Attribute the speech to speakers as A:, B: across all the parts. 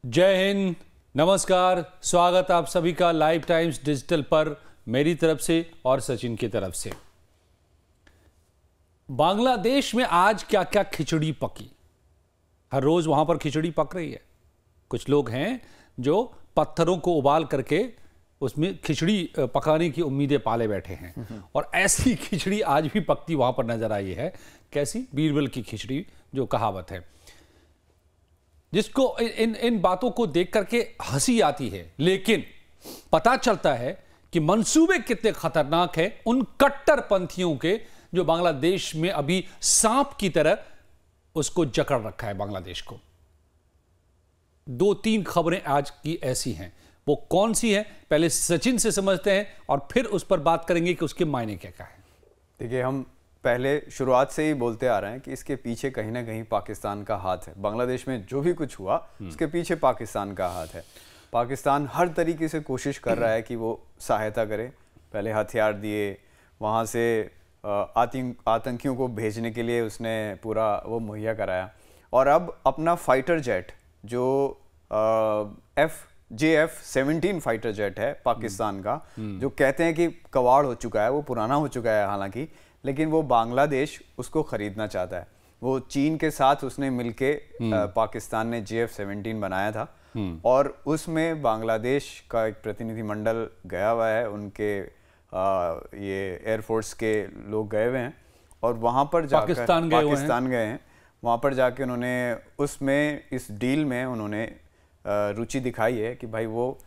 A: जय हिंद, नमस्कार। स्वागत आप सभी का लाइव टाइम्स डिजिटल पर मेरी तरफ से और सचिन की तरफ से। बांग्लादेश में आज क्या क्या खिचड़ी पकी, हर रोज वहां पर खिचड़ी पक रही है। कुछ लोग हैं जो पत्थरों को उबाल करके उसमें खिचड़ी पकाने की उम्मीदें पाले बैठे हैं और ऐसी खिचड़ी आज भी पकती वहां पर नजर आई है। कैसी? बीरबल की खिचड़ी जो कहावत है, जिसको इन बातों को देख करके हंसी आती है, लेकिन पता चलता है कि मंसूबे कितने खतरनाक हैं उन कट्टरपंथियों के, जो बांग्लादेश में अभी सांप की तरह उसको जकड़ रखा है बांग्लादेश को। दो तीन खबरें आज की ऐसी हैं, वो कौन सी है पहले सचिन से समझते हैं और फिर उस पर बात करेंगे कि उसके मायने क्या क्या है।
B: देखिए, हम पहले शुरुआत से ही बोलते आ रहे हैं कि इसके पीछे कहीं ना कहीं पाकिस्तान का हाथ है। बांग्लादेश में जो भी कुछ हुआ उसके पीछे पाकिस्तान का हाथ है। पाकिस्तान हर तरीके से कोशिश कर रहा है कि वो सहायता करे। पहले हथियार दिए, वहाँ से आतंकियों को भेजने के लिए उसने पूरा वो मुहैया कराया, और अब अपना फाइटर जेट जो JF-17 फाइटर जेट है पाकिस्तान का, जो कहते हैं कि कबाड़ हो चुका है, वो पुराना हो चुका है हालांकि, लेकिन वो बांग्लादेश उसको खरीदना चाहता है। वो चीन के साथ उसने मिलके पाकिस्तान ने JF-17 बनाया था, और उसमें बांग्लादेश का एक प्रतिनिधिमंडल गया हुआ है, उनके ये एयरफोर्स के लोग गए हुए हैं, और वहाँ पर जाकर पाकिस्तान गए हैं। वहाँ पर जाके उन्होंने उसमें इस डील में उन्होंने रुचि दिखाई है कि भाई वो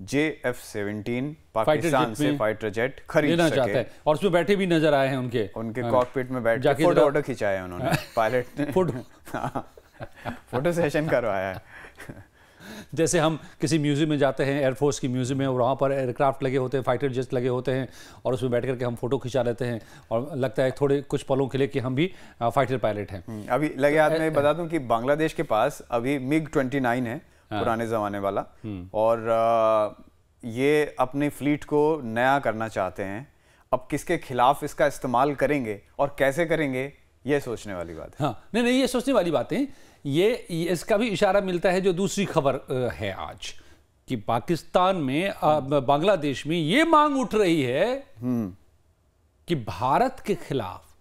B: JF-17 पाकिस्तान से फाइटर जेट खरीद
A: चाहता है, और उसमें बैठे भी नजर आए हैं उनके
B: कॉकपिट में बैठ के फोटो खिंचाए उन्होंने। पायलट ने फोटो सेशन करवाया है।
A: जैसे हम किसी म्यूजियम में जाते हैं, एयरफोर्स की म्यूजियम में, और वहाँ पर एयरक्राफ्ट लगे होते हैं, फाइटर जेट्स लगे होते हैं, और उसमें बैठ करके हम फोटो खिंचा लेते हैं और लगता है थोड़े कुछ पलों के लिए कि हम भी फाइटर पायलट हैं।
B: अभी लगे हाथ में बता दूं कि बांग्लादेश के पास अभी MiG-29 है, पुराने ज़माने वाला, और ये अपनी फ्लीट को नया करना चाहते हैं। अब किसके खिलाफ इसका इस्तेमाल करेंगे और कैसे करेंगे, ये सोचने वाली बात है।
A: हाँ, नहीं, ये सोचने वाली बात है। ये इसका भी इशारा मिलता है जो दूसरी खबर है आज, कि पाकिस्तान में बांग्लादेश में ये मांग उठ रही है कि भारत के खिलाफ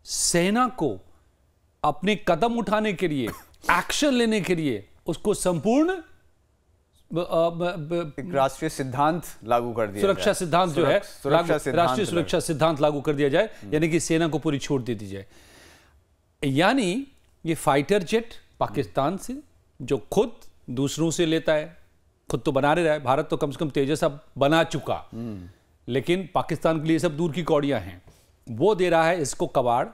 A: सेना को अपने कदम उठाने के लिए, एक्शन लेने के लिए उसको संपूर्ण
B: राष्ट्रीय सिद्धांत लागू कर दिया,
A: सुरक्षा सिद्धांत जो है, राष्ट्रीय सुरक्षा सिद्धांत लागू कर दिया जाए, यानी कि सेना को पूरी छूट दे दी जाए। यानी ये फाइटर जेट पाकिस्तान से, जो खुद दूसरों से लेता है, खुद तो बना रहा है, भारत तो कम से कम तेजस अब बना चुका, लेकिन पाकिस्तान के लिए सब दूर की कौड़ियां हैं। वो दे रहा है इसको कबाड़,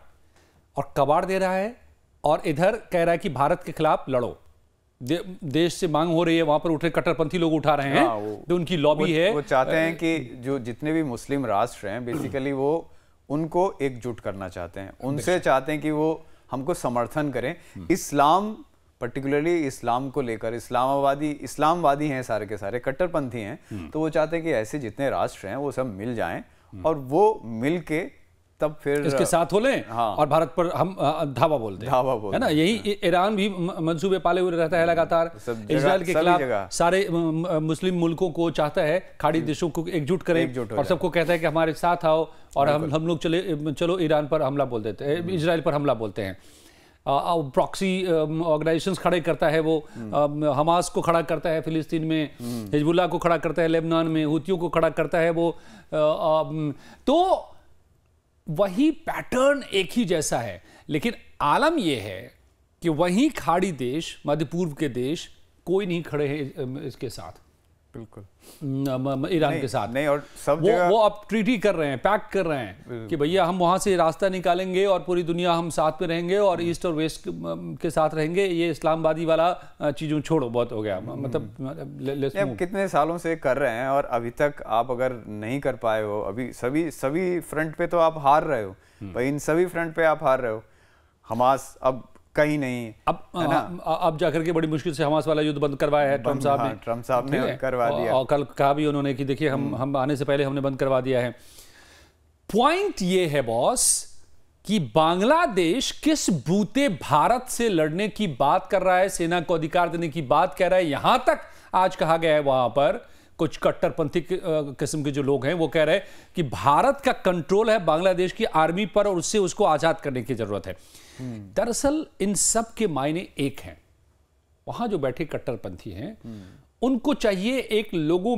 A: और कबाड़ दे रहा है, और इधर कह रहा है कि भारत के खिलाफ लड़ो। देश से मांग हो रही है, वहां पर उठे कट्टरपंथी लोग उठा रहे हैं, तो उनकी लॉबी है।
B: वो चाहते हैं कि जो जितने भी मुस्लिम राष्ट्र हैं, बेसिकली वो उनको एकजुट करना चाहते हैं, उनसे चाहते हैं कि वो हमको समर्थन करें। इस्लाम, पर्टिकुलरली इस्लाम को लेकर, इस्लामवादी हैं, सारे के सारे कट्टरपंथी हैं, तो वो चाहते हैं कि ऐसे जितने राष्ट्र हैं वो सब मिल जाएं, और वो मिल के तब फिर
A: इसके साथ हो लें। हाँ। और भारत पर हम धावा बोलते हैं, है ना। यही ईरान भी मंसूबे पाले हुए रहता है लगातार, इजराइल के खिलाफ सारे मुस्लिम मुल्कों को चाहता है, खाड़ी देशों को एकजुट करें, और सबको कहता है कि हमारे साथ आओ, और हम लोग चलो ईरान पर हमला बोल देते हैं, इजराइल पर हमला बोलते हैं। प्रॉक्सी ऑर्गेनाइजेशंस खड़े करता है वो, हमास को खड़ा करता है फिलिस्तीन में, हिजबुल्लाह को खड़ा करता है लेबनान में, हुतियों को खड़ा करता है वो। तो वही पैटर्न एक ही जैसा है, लेकिन आलम यह है कि वही खाड़ी देश, मध्य पूर्व के देश, कोई नहीं खड़े हैं इसके साथ,
B: बिल्कुल
A: ईरान के साथ
B: नहीं, और सब
A: वो अब ट्रीटी कर रहे हैं, पैक्ट कर रहे हैं कि भैया हम वहां से रास्ता निकालेंगे और पूरी दुनिया हम साथ में रहेंगे, और ईस्ट और वेस्ट के साथ रहेंगे। ये इस्लामवादी वाला चीजों छोड़ो, बहुत हो गया। मतलब
B: कितने सालों से कर रहे हैं, और अभी तक आप अगर नहीं कर पाए हो, अभी सभी फ्रंट पे तो आप हार रहे हो भाई, इन सभी फ्रंट पे आप हार रहे हो। हमास अब कहीं नहीं,
A: अब जाकर के बड़ी मुश्किल से हमास वाला युद्ध बंद करवाया है ट्रम्प साहब ने
B: करवा दिया,
A: और कल कहा भी उन्होंने कि देखिए हम आने से पहले हमने बंद करवा दिया है। पॉइंट ये है बॉस कि बांग्लादेश किस बूते भारत से लड़ने की बात कर रहा है, सेना को अधिकार देने की बात कह रहा है। यहां तक आज कहा गया है वहां पर कुछ कट्टरपंथी किस्म के जो लोग हैं वो कह रहे हैं कि भारत का कंट्रोल है बांग्लादेश की आर्मी पर और उससे उसको आजाद करने की जरूरत है। दरअसल इन सब के मायने एक हैं। वहां जो बैठे कट्टरपंथी हैं उनको चाहिए एक लोगों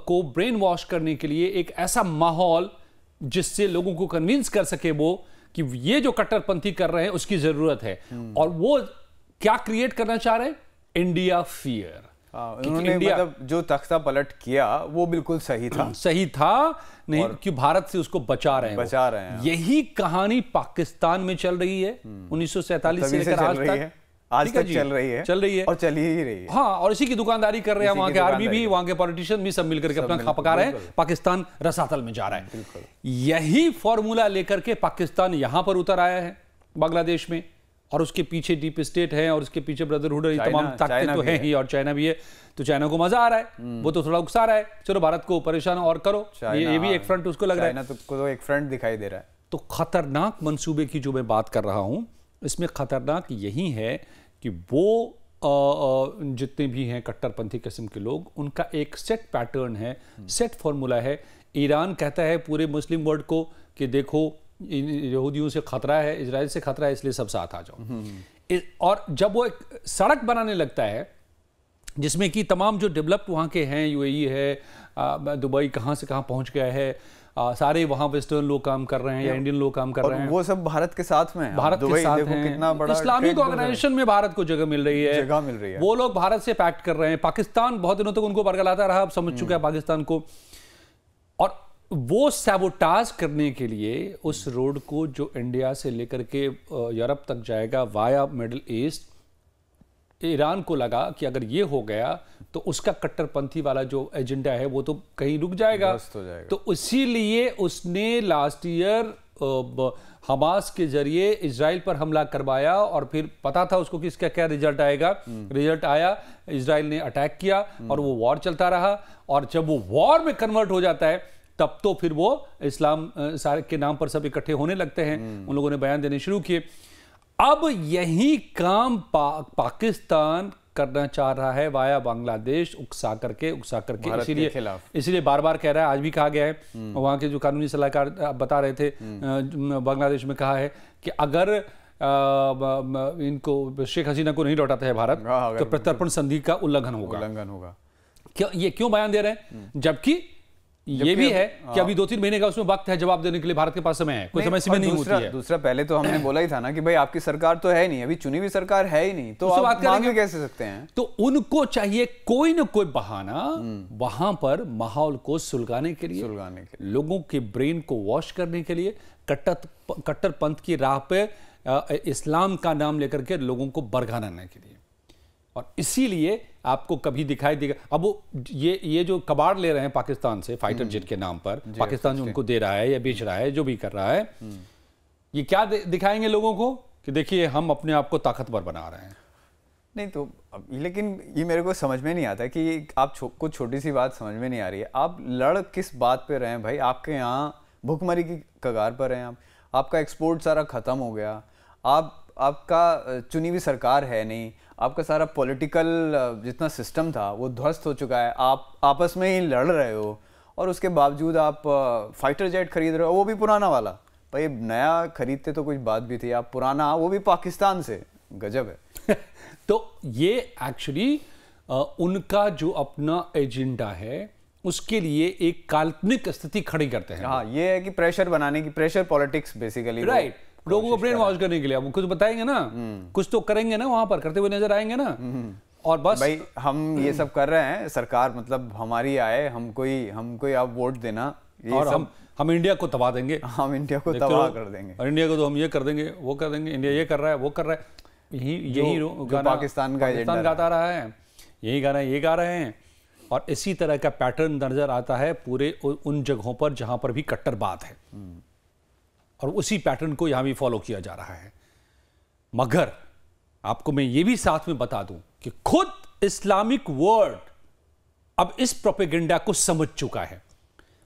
A: को ब्रेन वॉश करने के लिए एक ऐसा माहौल जिससे लोगों को कन्विंस कर सके वो कि ये जो कट्टरपंथी कर रहे हैं उसकी जरूरत है। और वो क्या क्रिएट करना चाह रहे हैं? India fear.
B: उन्होंने मतलब जो तख्ता पलट किया वो बिल्कुल सही था।
A: सही था नहीं कि भारत से उसको बचा रहे हैं। यही कहानी पाकिस्तान में चल रही है 1947 से लेकर आज तक चल रही है
B: और चली ही रही है।
A: हाँ, और इसी की दुकानदारी कर रहे हैं वहां के आर्मी भी, वहां के पॉलिटिशियन भी, सब मिलकर के अपना खा पका रहे हैं। पाकिस्तान रसातल में जा रहा है। यही फॉर्मूला लेकर के पाकिस्तान यहां पर उतर आया है बांग्लादेश में, और उसके पीछे डीप स्टेट है और उसके पीछे ब्रदरहुड और तमाम ताकतें तो हैं ही, और चाइना भी है। तो चाइना को मजा आ रहा है, वो तो थोड़ा उकसा रहा है, चलो भारत को परेशान और करो। ये भी एक फ्रंट उसको लग रहा है।
B: चाइना तो एक फ्रंट दिखाई दे रहा है।
A: तो खतरनाक मंसूबे की जो मैं बात कर रहा हूं, इसमें खतरनाक यही है कि वो जितने भी हैं कट्टरपंथी किस्म के लोग, उनका एक सेट पैटर्न है, सेट फॉर्मूला है। ईरान कहता है पूरे मुस्लिम वर्ल्ड को कि देखो यहूदियों से खतरा है, इजराइल से खतरा है, इसलिए सब साथ आ जाओ। और जब वो एक सड़क बनाने लगता है जिसमें कि तमाम जो डेवलप्ड वहाँ के हैं, यूएई है, दुबई कहाँ से कहाँ पहुँच गया है, सारे वहाँ वेस्टर्न लोग काम कर रहे हैं या इंडियन लोग काम कर रहे हैं,
B: वो सब भारत के साथ में है।
A: भारत के साथ हैं।
B: कितना बड़ा
A: इस्लामिक ऑर्गेनाइजेशन में भारत को जगह मिल रही है, वो लोग भारत से पैक्ट कर रहे हैं। पाकिस्तान बहुत दिनों तक उनको बरगलाता रहा, अब समझ चुका है पाकिस्तान को। और वो सैबोटाज करने के लिए उस रोड को जो इंडिया से लेकर के यूरोप तक जाएगा वाया मिडिल ईस्ट, ईरान को लगा कि अगर ये हो गया तो उसका कट्टरपंथी वाला जो एजेंडा है वो तो कहीं रुक जाएगा। तो इसीलिए उसने लास्ट ईयर हमास के जरिए इजराइल पर हमला करवाया, और फिर पता था उसको कि इसका क्या रिजल्ट आएगा। रिजल्ट आया, इजराइल ने अटैक किया और वो वॉर चलता रहा। और जब वो वॉर में कन्वर्ट हो जाता है तब तो फिर वो इस्लाम सारे के नाम पर सब इकट्ठे होने लगते हैं। उन लोगों ने बयान देने शुरू किए। अब यही काम पाकिस्तान करना चाह रहा है वाया बांग्लादेश, उकसा करके इसीलिए बार बार कह रहा है, आज भी कहा गया है, वहां के जो कानूनी सलाहकार बता रहे थे बांग्लादेश में कहा है कि अगर इनको शेख हसीना को नहीं लौटाता है भारत तो प्रत्यर्पण संधि का उल्लंघन होगा। क्यों बयान दे रहे हैं? जबकि ये भी है कि अभी 2-3 महीने का उसमें वक्त है जवाब देने के लिए, भारत के पास समय है, कोई समय सीमा नहीं होती है।
B: दूसरा पहले तो हमने बोला ही था ना कि भाई आपकी सरकार तो है नहीं, अभी चुनी हुई सरकार है ही नहीं, तो आप मांग कैसे सकते हैं?
A: तो उनको चाहिए कोई ना कोई बहाना वहां पर माहौल को सुलगाने के लिए, लोगों के ब्रेन को वॉश करने के लिए, कट्टरपंथ की राह पे इस्लाम का नाम लेकर के लोगों को बरगलाने के लिए। और इसीलिए आपको कभी दिखाई देगा, अब वो ये जो कबाड़ ले रहे हैं पाकिस्तान से फाइटर जेट के नाम पर, पाकिस्तान जो उनको दे रहा है या बेच रहा है, जो भी कर रहा है, ये क्या दिखाएंगे लोगों को कि देखिए हम अपने आप को ताकतवर बना रहे हैं।
B: नहीं तो लेकिन ये मेरे को समझ में नहीं आता कि आप कुछ छोटी सी बात समझ में नहीं आ रही है। आप लड़ किस बात पे रहे हैं भाई? आपके यहाँ भुखमरी की कगार पर हैं, आपका एक्सपोर्ट सारा खत्म हो गया, आपका चुनी हुई सरकार है नहीं, आपका सारा पॉलिटिकल जितना सिस्टम था वो ध्वस्त हो चुका है, आप आपस में ही लड़ रहे हो, और उसके बावजूद आप फाइटर जेट खरीद रहे हो, वो भी पुराना वाला। भाई नया खरीदते तो कुछ बात भी थी, आप पुराना, वो भी पाकिस्तान से। गजब है।
A: तो ये एक्चुअली उनका जो अपना एजेंडा है उसके लिए एक काल्पनिक स्थिति खड़ी करते हैं।
B: हाँ, ये है कि प्रेशर बनाने की, प्रेशर पॉलिटिक्स बेसिकली,
A: राइट, लोगों को ब्रेन वॉश करने के लिए। अब कुछ बताएंगे ना, कुछ तो करेंगे ना, वहां पर करते हुए नजर आएंगे ना। और बस
B: भाई हम ये सब कर रहे हैं, सरकार मतलब हमारी आए, हम कोई आप वोट देना,
A: और हम इंडिया को तबाह देंगे,
B: हम इंडिया को तबाह कर देंगे,
A: और इंडिया को तो हम ये कर देंगे, वो कर देंगे, इंडिया ये कर रहा है, वो कर रहा है। यही गाना
B: पाकिस्तान
A: गाता रहा है, यही गाना ये गा रहे हैं। और इसी तरह का पैटर्न नजर आता है पूरे उन जगहों पर जहां पर भी कट्टरवाद है, और उसी पैटर्न को यहां भी फॉलो किया जा रहा है। मगर आपको मैं ये भी साथ में बता दूं कि खुद इस्लामिक वर्ल्ड अब इस प्रोपेगेंडा को समझ चुका है।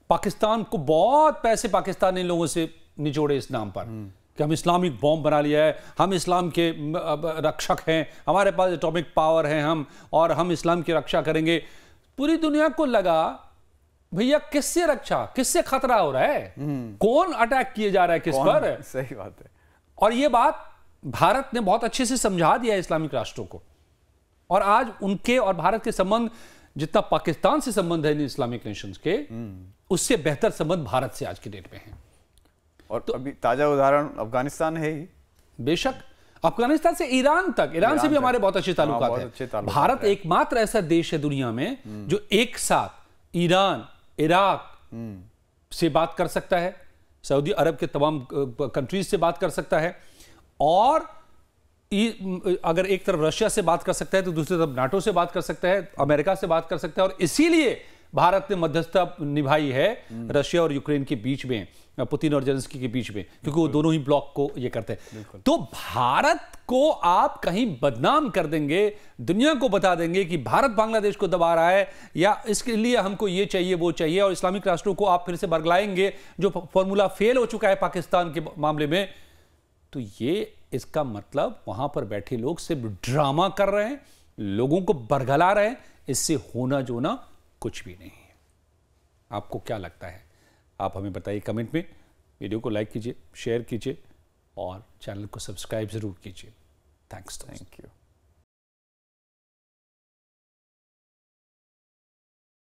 A: पाकिस्तान को बहुत पैसे पाकिस्तानी लोगों से निचोड़े इस नाम पर कि हम इस्लामिक बॉम्ब बना लिया है, हम इस्लाम के रक्षक हैं, हमारे पास एटॉमिक पावर है, हम इस्लाम की रक्षा करेंगे। पूरी दुनिया को लगा भैया किससे रक्षा, किससे खतरा हो रहा है, कौन अटैक किए जा रहा है किस पर।
B: सही बात है।
A: और ये बात भारत ने बहुत अच्छे से समझा दिया है इस्लामिक राष्ट्रों को, और आज उनके और भारत के संबंध जितना पाकिस्तान से संबंध है इन इस्लामिक नेशंस के, उससे बेहतर संबंध भारत से आज के डेट में है।
B: और तो अभी ताजा उदाहरण अफगानिस्तान है ही।
A: बेशक, अफगानिस्तान से ईरान तक, ईरान से भी हमारे बहुत अच्छे ताल्लुकात हैं। भारत एकमात्र ऐसा देश है दुनिया में जो एक साथ ईरान, इराक से बात कर सकता है, सऊदी अरब के तमाम कंट्रीज से बात कर सकता है, और अगर एक तरफ रशिया से बात कर सकता है तो दूसरी तरफ नाटो से बात कर सकता है, अमेरिका से बात कर सकता है। और इसीलिए भारत ने मध्यस्थता निभाई है रशिया और यूक्रेन के बीच में, पुतिन और जेलेंस्की के बीच में, क्योंकि वो दोनों ही ब्लॉक को ये करते हैं। तो भारत को आप कहीं बदनाम कर देंगे, दुनिया को बता देंगे कि भारत बांग्लादेश को दबा रहा है, या इसके लिए हमको ये चाहिए वो चाहिए, और इस्लामिक राष्ट्रों को आप फिर से बरगलाएंगे, जो फॉर्मूला फेल हो चुका है पाकिस्तान के मामले में। तो ये इसका मतलब वहां पर बैठे लोग सिर्फ ड्रामा कर रहे हैं, लोगों को बरगला रहे हैं। इससे होना जो ना कुछ भी नहीं है। आपको क्या लगता है आप हमें बताइए कमेंट में। वीडियो को लाइक कीजिए, शेयर कीजिए और चैनल को सब्सक्राइब जरूर कीजिए। थैंक्स।
B: Thank you.